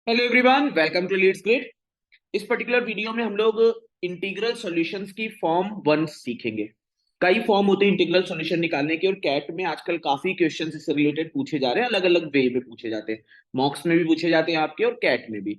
Hello everyone, welcome to Leads Grid. इस particular video में हम लोग इंटीग्रल सॉल्यूशंस की फॉर्म वन सीखेंगे। कई फॉर्म होते हैं इंटीग्रल सॉल्यूशन निकालने के, और कैट में आजकल काफी क्वेश्चंस इससे रिलेटेड पूछे जा रहे हैं, अलग अलग वे में पूछे जाते हैं। मॉक्स में भी पूछे जाते हैं आपके, और कैट में भी।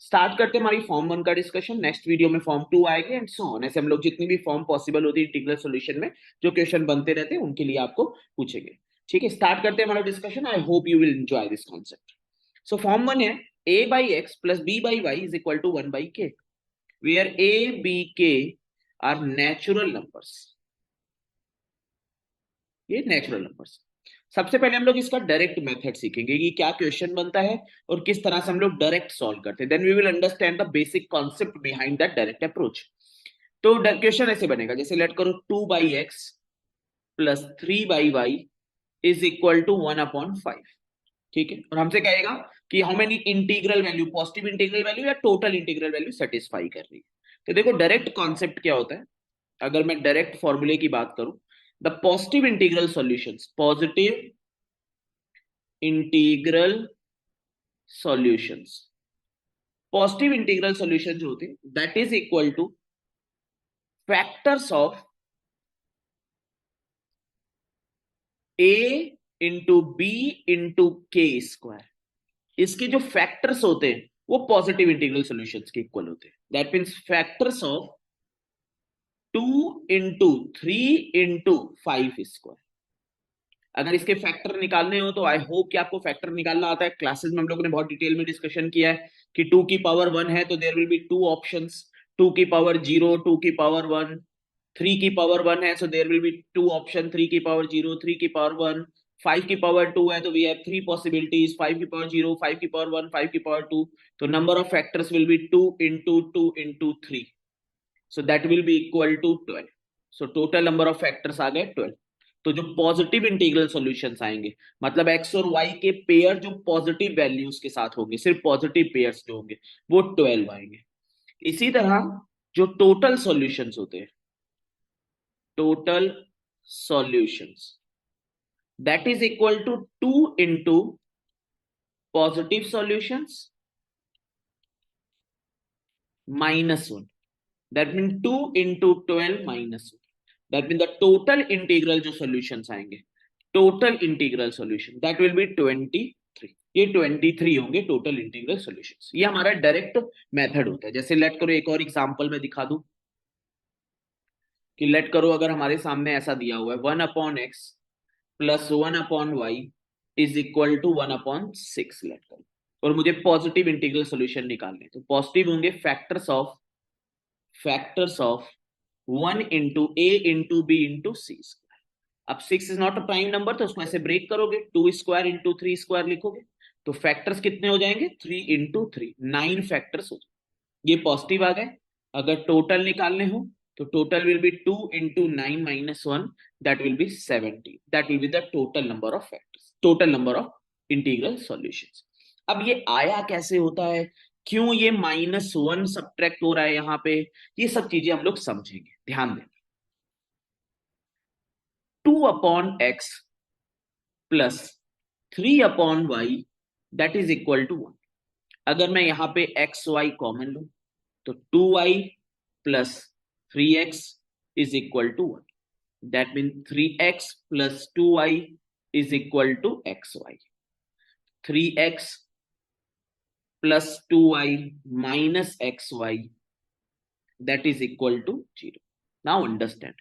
स्टार्ट करते हैं हमारी फॉर्म वन का डिस्कशन। नेक्स्ट वीडियो में फॉर्म टू आएगी एंड सो ऑन। ऐसे हम लोग जितनी भी फॉर्म पॉसिबल होती है इंटीग्रल सॉल्यूशन में, जो क्वेश्चन बनते रहते हैं उनके लिए आपको पूछेंगे। ठीक है, स्टार्ट करते हैं हमारा discussion. I hope you will enjoy this concept. So form one है a by x plus b by y is equal to 1 by k, where a, b, k are natural numbers। ये natural numbers. सबसे पहले हम लोग इसका direct method सीखेंगे कि क्या क्वेश्चन बनता है और किस तरह से हम लोग डायरेक्ट सॉल्व करते हैं। Then we will understand the basic concept behind that direct approach. तो क्वेश्चन ऐसे बनेगा, जैसे लेट करो 2 by x plus 3 by y is equal to 1/5। ठीक है, और हमसे कहेगा कि how many integral value, positive integral value या टोटल इंटीग्रल वैल्यू सेटिस्फाई कर रही है। तो देखो डायरेक्ट कॉन्सेप्ट क्या होता है। अगर मैं डायरेक्ट फॉर्मूले की बात करूं, the positive integral solutions, positive integral solutions, positive integral solution जो होते हैं that is equal to factors of a into b into k square. इसके जो फैक्टर्स होते हैं वो पॉजिटिव इंटीग्रल सॉल्यूशंस के इक्वल होते हैं। That means factors of 2 into 3 into 5 square. अगर इसके फैक्टर निकालने हो तो आई होप कि आपको फैक्टर निकालना आता है। क्लासेस में हम लोगों ने बहुत डिटेल में डिस्कशन किया है कि 2 की पावर 1 है तो देयर विल बी 2 ऑप्शंस। 2 की पावर 0, 2 की पावर 1, 3 की पावर 1 है, so there will be 2 option. 3 की पावर 0, 3 की पावर 1, 5 की पावर 2 है तो वी हैव 3 पॉसिबिलिटीज। 5 की पावर 0, 5 की पावर 1, 5 की पावर 2। तो number of factors will be 2 into 2 into 3, so that will be equal to 12। So total number of factors आ गए 12। तो जो पॉजिटिव इंटीग्रल सॉल्यूशंस आएंगे, मतलब एक्स और वाई के पेयर जो पॉजिटिव वैल्यूज के साथ होंगे, सिर्फ पॉजिटिव पेयर्स जो होंगे वो 12 आएंगे। इसी तरह जो टोटल सॉल्यूशंस होते हैं, total solutions that is equal to 2 into positive solutions -1। That mean 2 into 12 -1। That mean the total integral जो सॉल्यूशंस आएंगे, total integral solution that will be 23। ये 23 होंगे टोटल इंटीग्रल सॉल्यूशंस। ये हमारा डायरेक्ट मेथड होता है। जैसे लेट करो एक और एग्जांपल में दिखा दूं कि लेट करो अगर हमारे सामने ऐसा दिया हुआ है 1/x plus 1/y is equal to 1/6। Let करो और मुझे पॉजिटिव इंटीग्रल सॉल्यूशन निकालने, तो पॉजिटिव होंगे factors of 1 into a into b into c। अब 6 is not a prime number तो उसको ऐसे ब्रेक करोगे, 2 स्क्वायर into 3 स्क्वायर लिखोगे तो फैक्टर्स कितने हो जाएंगे, 3 into 3, 9 फैक्टर्स हो जाएंगे। ये पॉजिटिव आ गए। अगर टोटल निकालने हो तो total will be 2 into 9 - 1, that will B 70। That will be the total number of factors, total number of integral solutions. अब ये आया कैसे होता है, क्यों ये -1 सब्ट्रैक्ट हो रहा है यहाँ पे, ये सब चीजें हम लोग समझेंगे। ध्यान दें, 2/x plus 3/y that is equal to 1। अगर मैं यहां पे एक्स वाई कॉमन लू तो 2y plus 3x is equal to 1। That mean 3x plus 2y is equal to xy। 3x plus 2y minus xy that is equal to 0। Now understand,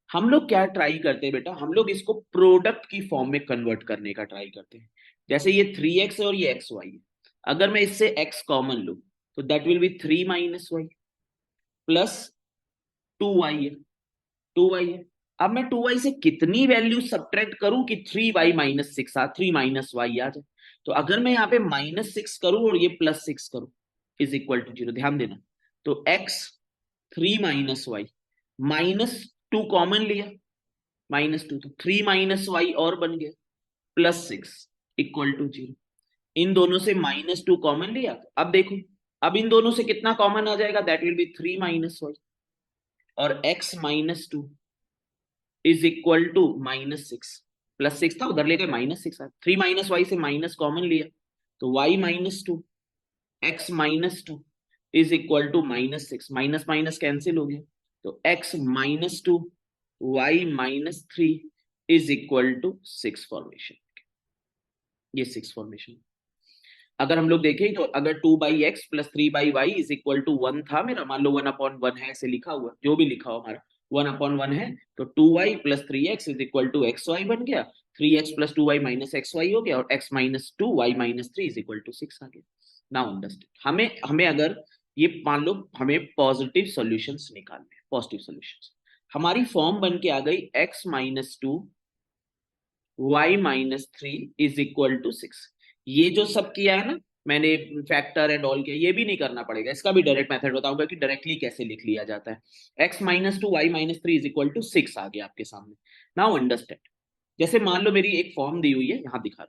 हम लोग क्या try करते हैं बेटा, हम लोग इसको प्रोडक्ट की फॉर्म में कन्वर्ट करने का ट्राई करते हैं। जैसे ये 3x है और ये xy है, अगर मैं इससे x कॉमन लू तो that will be 3 minus y plus 2y है, 2y है। अब मैं 2y से कितनी वैल्यू सब्ट्रैक्ट करूं कि 3y - 6 3 माइनस वाई आ जाए। तो अगर मैं यहाँ पे -6 करूं और ये +6 करूं इज इक्वल टू 0, ध्यान देना। तो x 3 माइनस वाई, -2 कॉमन लिया, -2 तो 3 माइनस वाई और बन गया, +6 इक्वल टू 0। इन दोनों से -2 कॉमन लिया। अब देखो, अब इन दोनों से कितना कॉमन आ जाएगा, that will be 3 minus y, और x -2 इज इक्वल टू -6। +6 था उधर लेके -6 आया, 3 माइनस वाई से माइनस कॉमन लिया तो y -2 x minus two is equal to minus six, minus minus cancel हो गया, तो x minus two y minus three is equal to six formation. ये सिक्स फॉर्मेशन। अगर हम लोग देखें तो अगर two by x plus three by y is equal to one था मेरा, मान लो वन अपॉन वन है ऐसे लिखा हुआ, जो भी लिखा हो हमारा वन अपॉन वन है, तो two y plus three x is equal to x y बन गया, three x plus two y minus x y हो गया, और x minus two y minus three is equal to six आ गया। Now understand, हमें हमें अगर ये मान लो हमें पॉजिटिव सॉल्यूशंस निकालने हैं, पॉजिटिव सॉल्यूशंस, हमारी फॉर्म बन के आ गई x minus two y minus three is equal to six. ये जो सब किया है ना मैंने, फैक्टर एंड ऑल किया, ये भी नहीं करना पड़ेगा, इसका भी डायरेक्ट मेथड बताऊंगा कि डायरेक्टली कैसे लिख लिया जाता है। X minus two y minus three is equal to six आ गया आपके सामने। नाउ अंडरस्टैंड, जैसे मान लो मेरी एक फॉर्म दी हुई है, यहां दिखा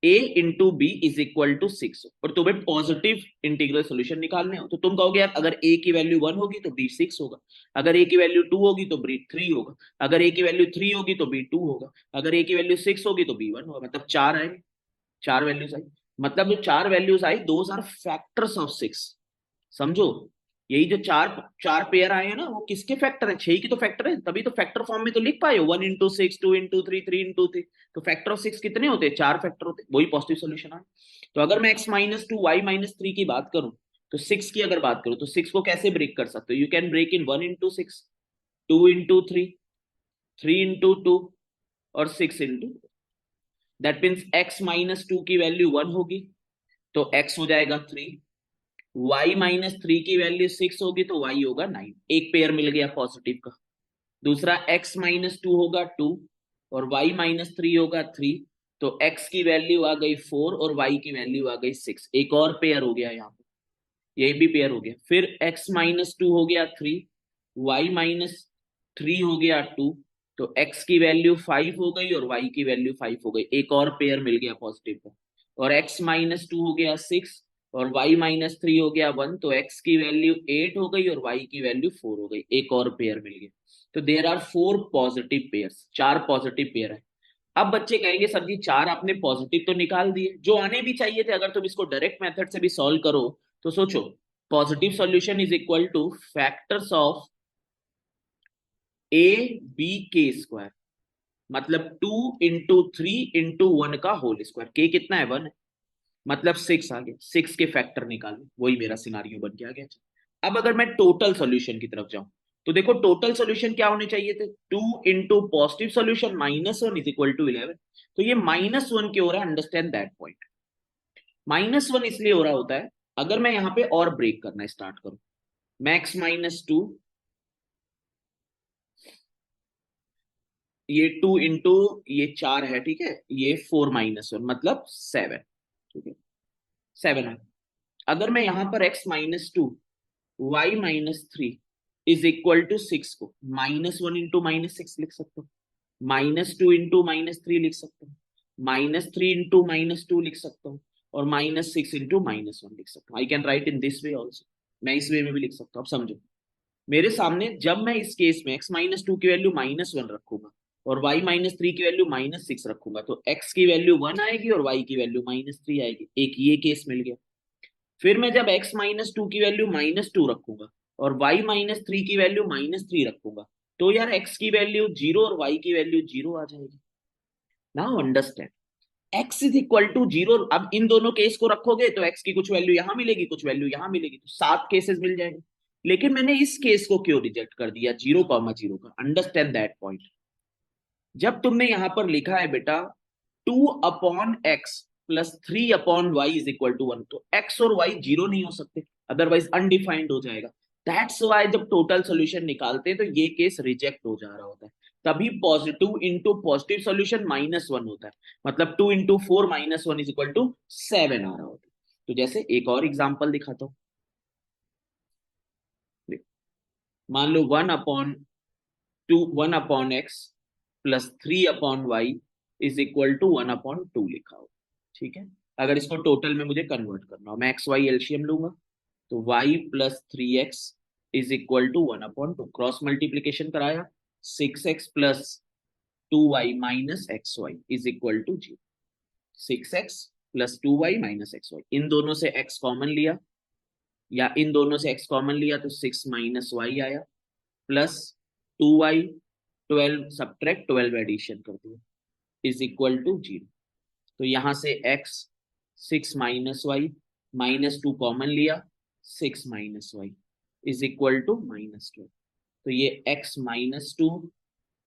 A into B is equal to six, और तुम्हें पॉजिटिव इंटीग्रल सोल्यूशन निकालने हो, तो तुम कहोगे यार अगर ए की वैल्यू वन होगी तो बी सिक्स होगा, अगर ए की वैल्यू टू होगी तो बी थ्री होगा, अगर ए की वैल्यू थ्री होगी तो बी टू होगा, अगर ए की वैल्यू सिक्स होगी तो बी वन होगा। मतलब चार आएंगे, चार वैल्यूज आई, मतलब जो चार वैल्यूज आई those are factors of six. समझो, यही जो चार चार पेयर आए हैं ना, वो किसके फैक्टर है, छह की तो फैक्टर है, तभी तो फैक्टर फॉर्म में तो लिख पाए हो, one into six, two into three, three into three. तो फैक्टर ऑफ सिक्स कितने होते हैं, चार फैक्टर होते हैं, वही पॉजिटिव सोल्यूशन है। तो अगर मैं x minus two y minus three की बात करूं, तो सिक्स की अगर बात करूं, तो सिक्स को कैसे ब्रेक कर सकते हो, you can break in one into six, two into three, three into two, और six into, that means x minus two की वैल्यू वन होगी तो एक्स हो जाएगा थ्री, y माइनस थ्री की वैल्यू सिक्स होगी तो y होगा नाइन, एक पेयर मिल गया पॉजिटिव का। दूसरा x माइनस टू होगा टू, और y माइनस थ्री होगा थ्री, तो x की वैल्यू आ गई फोर और y की वैल्यू आ गई सिक्स, एक और पेयर हो गया यहाँ पे, ये भी पेयर हो गया। फिर x माइनस टू हो गया थ्री, y माइनस थ्री हो गया टू, तो x की वैल्यू फाइव हो गई और y की वैल्यू फाइव हो गई, एक और पेयर मिल गया पॉजिटिव का। और x माइनस टू हो गया सिक्स, और y माइनस थ्री हो गया वन, तो x की वैल्यू एट हो गई और y की वैल्यू फोर हो गई, एक और पेयर मिल गया। तो there are four positive pairs, चार पॉजिटिव पेयर है। अब बच्चे कहेंगे सर जी चार आपने पॉजिटिव तो निकाल दिए, जो आने भी चाहिए थे, अगर तुम इसको डायरेक्ट मेथड से भी सॉल्व करो तो सोचो, positive solution is equal to factors of a b k square, मतलब two into three into one का होल स्क्वायर, के कितना है, वन है, मतलब सिक्स आ गया, सिक्स के फैक्टर निकालो, वही मेरा सिनारियो बन के आ गया। अब अगर मैं टोटल सॉल्यूशन की तरफ जाऊं, तो देखो टोटल सॉल्यूशन क्या होने चाहिए थे, two into positive solution minus one is equal to eleven, तो ये माइनस वन क्यों हो रहा है, understand that point. Minus one इसलिए हो रहा होता है, अगर मैं यहां पे और ब्रेक करना स्टार्ट करूं, मैक्स माइनस टू, ये टू इंटू ये चार है, ठीक है, ये फोर माइनस वन मतलब सेवन, ठीक है, सेवन है। अगर मैं यहां पर x minus two y minus three is equal to six को minus one into minus six लिख सकता हूँ, minus two into minus three लिख सकता हूँ, minus three into minus two लिख सकता हूँ, और minus six into minus one लिख सकता हूँ। I can write in this way also, मैं इस वे में भी लिख सकता हूँ। अब समझो, मेरे सामने जब मैं इस केस में x माइनस टू की वैल्यू माइनस वन रखूंगा और y माइनस थ्री की वैल्यू माइनस सिक्स रखूंगा, तो x की वैल्यू वन आएगी और y की वैल्यू माइनस थ्री आएगी, एक ये केस मिल गया। फिर मैं जब x माइनस टू की वैल्यू माइनस टू रखूंगा और y माइनस थ्री की वैल्यू माइनस थ्री रखूंगा, तो यार x की वैल्यू जीरो और y की वैल्यू जीरो आ जाएगी। Now understand, x is equal to zero, अब इन दोनों केस को रखोगे तो x की कुछ वैल्यू यहां मिलेगी, कुछ वैल्यू यहां मिलेगी, तो सात केसेस मिल जाएंगे। लेकिन मैंने इस केस को क्यों रिजेक्ट कर दिया, जीरो कॉमा जीरो का, अंडरस्टैंड दैट पॉइंट। जब तुमने यहां पर लिखा है बेटा two upon x plus three upon y is equal to one, तो एक्स और वाई जीरो नहीं हो सकते, अदरवाइज अनडिफाइंड हो जाएगा। दैट्स वाई जब टोटल सोल्यूशन निकालते हैं तो ये केस रिजेक्ट हो जा रहा होता है, तभी positive into positive solution minus one होता है, मतलब two into four minus one is equal to seven आ रहा होता है। तो जैसे एक और एग्जाम्पल दिखाता हूं, मान लो one upon two, one upon x plus three upon y is equal to one upon two लिखा हो, ठीक है। अगर इसको टोटल में मुझे कन्वर्ट करना हो, मैं एक्स वाई एलसीएम लूंगा, तो y plus three x is equal to one upon two, cross multiplication कराया, six x plus two y minus x y is equal to zero, six x plus 2y minus x y, इन दोनों से x common लिया या इन दोनों से x common लिया तो 6 माइनस वाई आया, प्लस 2y, 12 सब्ट्रैक्ट 12 एडिशन कर दिया, इज इक्वल टू 0। तो यहां से x 6 minus y, minus 2 common लिया, 6 minus y is equal to -12। तो ये x minus 2,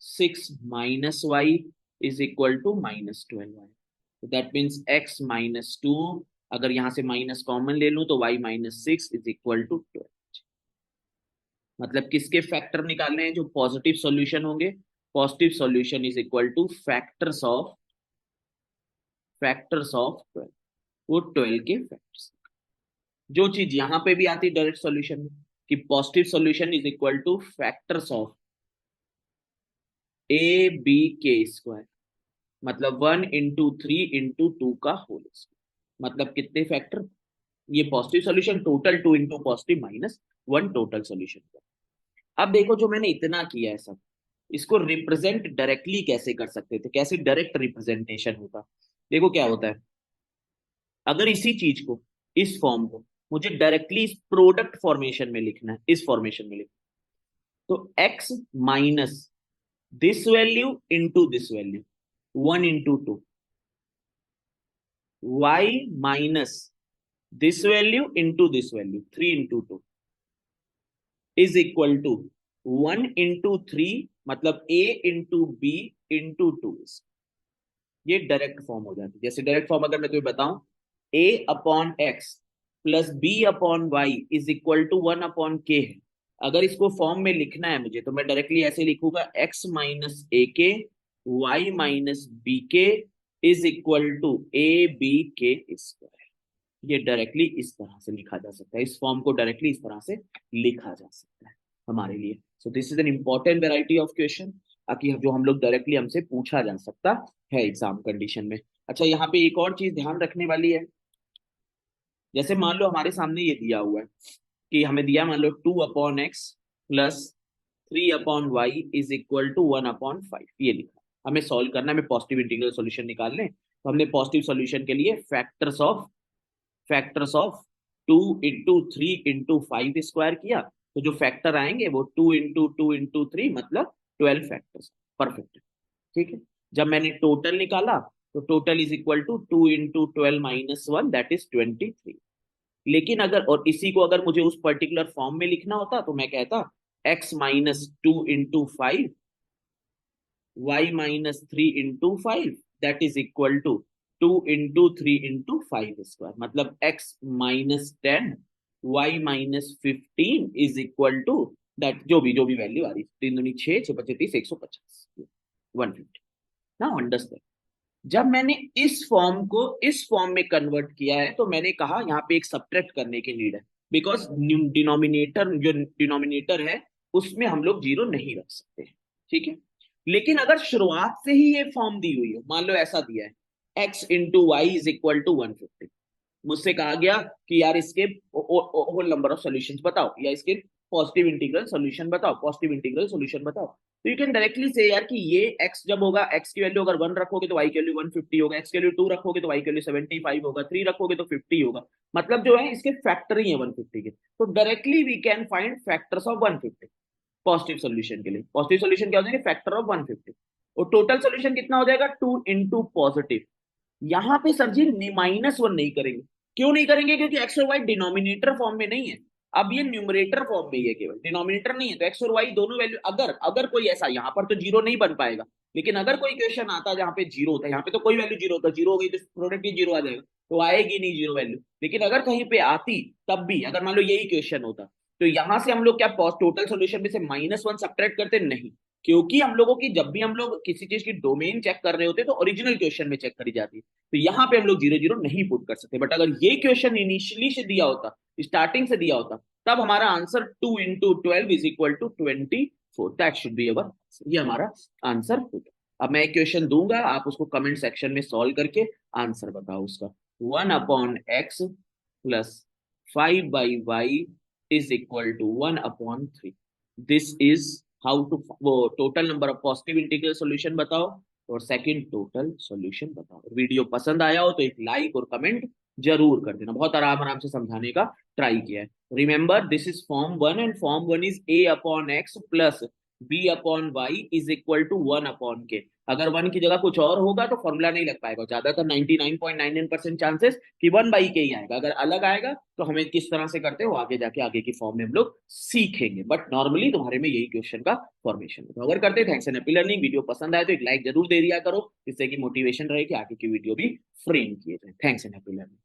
6 minus y is equal to -12y। तो दैट मीन्स x माइनस 2, अगर यहां से माइनस कॉमन ले लूं तो y minus 6 is equal to 12। मतलब किसके फैक्टर निकालने हैं? जो पॉजिटिव सॉल्यूशन होंगे। Positive solution is equal to factors of 12, वो 12 के फैक्टर्स। जो चीज यहां पे भी आती है डायरेक्ट सॉल्यूशन में कि positive solution is equal to factors of a b k square, मतलब 1 इंटू 3 इंटू 2 का होल स्क्वायर। मतलब कितने फैक्टर? ये positive solution total 2 into positive minus 1 total solution. अब देखो जो मैंने इतना किया है सब, इसको रिप्रेजेंट डायरेक्टली कैसे कर सकते थे? कैसे डायरेक्ट रिप्रेजेंटेशन होता? देखो क्या होता है, अगर इसी चीज को, इस फॉर्म को मुझे डायरेक्टली इस प्रोडक्ट फॉर्मेशन में लिखना है, इस फॉर्मेशन में लिखना, तो x minus this value into this value 1 into 2, y minus this value into this value 3 into 2 is equal to 1 into 3, मतलब a इंटू बी इंटू 2। ये डायरेक्ट फॉर्म हो जाती है। जैसे डायरेक्ट फॉर्म अगर मैं तुम्हें बताऊं, a upon x plus b upon y is equal to 1 upon k है। अगर इसको फॉर्म में लिखना है मुझे तो मैं डायरेक्टली ऐसे लिखूंगा, x minus a k y minus b k is equal to a b k square. ये डायरेक्टली इस तरह से लिखा जा सकता है, इस फॉर्म को डायरेक्टली इस तरह से लिखा जा सकता है हमारे लिए। So this is an important variety of question ताकि जो हम लोग डायरेक्टली हमसे पूछा जा सकता है एग्जाम कंडीशन में। अच्छा, यहाँ पे एक और चीज ध्यान रखने वाली है। जैसे मान लो हमारे सामने ये दिया हुआ है कि हमें दिया, मान लो 2/x plus 3/y is equal to 1/5, ये लिखा। हमें सॉल्व करना है, हमें पॉजिटिव इंटीग्रल सॉल्यूशन निकालने। तो हमने पॉजिटिव सॉल्यूशन के लिए factors of 2 into 3 into 5 square किया, तो जो फैक्टर आएंगे वो 2 इंटू 2 इंटू 3, मतलब 12 फैक्टर्स। परफेक्ट, ठीक है। जब मैंने टोटल निकाला तो total is equal to 2 into 12 minus 1, that is 23। लेकिन अगर, और इसी को अगर मुझे उस पर्टिकुलर फॉर्म में लिखना होता तो मैं कहता x minus 2 into 5 y minus 3 into 5 that is equal to 2 into 3 into 5 square, मतलब x minus 10 y minus 15 is equal to that, जो भी वैल्यू आ रही, 3 दूनी 6, 6 25 30, 150, 150। नाउ अंडरस्टैंड, जब मैंने इस फॉर्म को इस फॉर्म में कन्वर्ट किया है तो मैंने कहा यहाँ पे एक सब्ट्रैक्ट करने की नीड है, बिकॉज डिनोमिनेटर है उसमें हम लोग जीरो नहीं रख सकते, ठीक है। लेकिन अगर शुरुआत से ही ये फॉर्म दी हुई हो, मान लो ऐसा दिया है x into y is equal to 150, मुझसे कहा गया कि यार इसके होल नंबर ऑफ सॉल्यूशंस बताओ या इसके पॉजिटिव इंटीग्रल सॉल्यूशन बताओ, पॉजिटिव इंटीग्रल सॉल्यूशन बताओ, तो यू कैन डायरेक्टली से यार कि ये x जब होगा, x की वैल्यू अगर 1 रखोगे तो y की वैल्यू 150 होगा, x की वैल्यू 2 रखोगे तो y की वैल्यू 75 होगा, 3 रखोगे तो 50 होगा, मतलब जो है इसके फैक्टर ही है 150 के। तो directly we can find factors of 150 positive solution के लिए। पॉजिटिव सॉल्यूशन क्या हो जाएगा? Factor of 150। और टोटल सॉल्यूशन कितना हो जाएगा? 2 इंटू पॉजिटिव। यहां पे सर जी -1 नहीं करेंगे। क्यों नहीं करेंगे? क्योंकि एक्स और वाई डिनोमिनेटर फॉर्म में नहीं है, अब ये न्यूमरेटर फॉर्म में ही है, केवल डिनोमिनेटर नहीं है। तो एक्स और वाई दोनों वैल्यू, अगर अगर कोई ऐसा, यहाँ पर तो जीरो नहीं बन पाएगा, लेकिन अगर कोई क्वेश्चन आता जहाँ पे जीरो होता है, यहाँ पे तो कोई वैल्यू जीरो होता, जीरो हो गई तो प्रोडक्ट ही जीरो आ जाएगा, तो आएगी नहीं जीरो वैल्यू। लेकिन अगर कहीं पे आती, तब भी अगर मान लो यही क्वेश्चन होता, तो यहां से हम लोग क्या टोटल सोल्यूशन में से -1 सब्ट्रैक्ट करते? नहीं, क्योंकि हम लोगों की, जब भी हम लोग किसी चीज की डोमेन चेक कर रहे होते तो ओरिजिनल क्वेश्चन में चेक करी जाती है, तो यहाँ पे हम लोग 0 0 नहीं पुट कर सकते। बट अगर ये क्वेश्चन इनिशियली से दिया होता, स्टार्टिंग से दिया होता, तब हमारा answer 2 into 12 is equal to 24, that should be our, ये हमारा आंसर होता। अब मैं एक क्वेश्चन दूंगा, आप उसको कमेंट सेक्शन में सॉल्व करके आंसर बताओ उसका। 1/x plus 5/y is equal to 1/3। This is how to, वो total number of positive integral solution बताओ, और सेकंड टोटल सॉल्यूशन बताओ। वीडियो पसंद आया हो तो एक लाइक और कमेंट जरूर कर देना। बहुत आराम आराम से समझाने का ट्राई किया है। Remember this is form one and form one is a upon x plus b upon y is equal to 1 upon k. अगर वन की जगह कुछ और होगा तो फॉर्मूला नहीं लग पाएगा। ज्यादातर 99.99% चांसेस कि वन बाई के ही आएगा। अगर अलग आएगा तो हमें किस तरह से करते हो आगे जाके आगे की फॉर्म में हम लोग सीखेंगे, बट नॉर्मली तुम्हारे में यही क्वेश्चन का फॉर्मेशन है। तो अगर करते thanks and happy learning. Video पसंद आए तो एक लाइक जरूर दे दिया करो, जिससे कि मोटिवेशन रहे कि आगे की वीडियो भी फ्रेम किए जाए। Thanks and happy learning.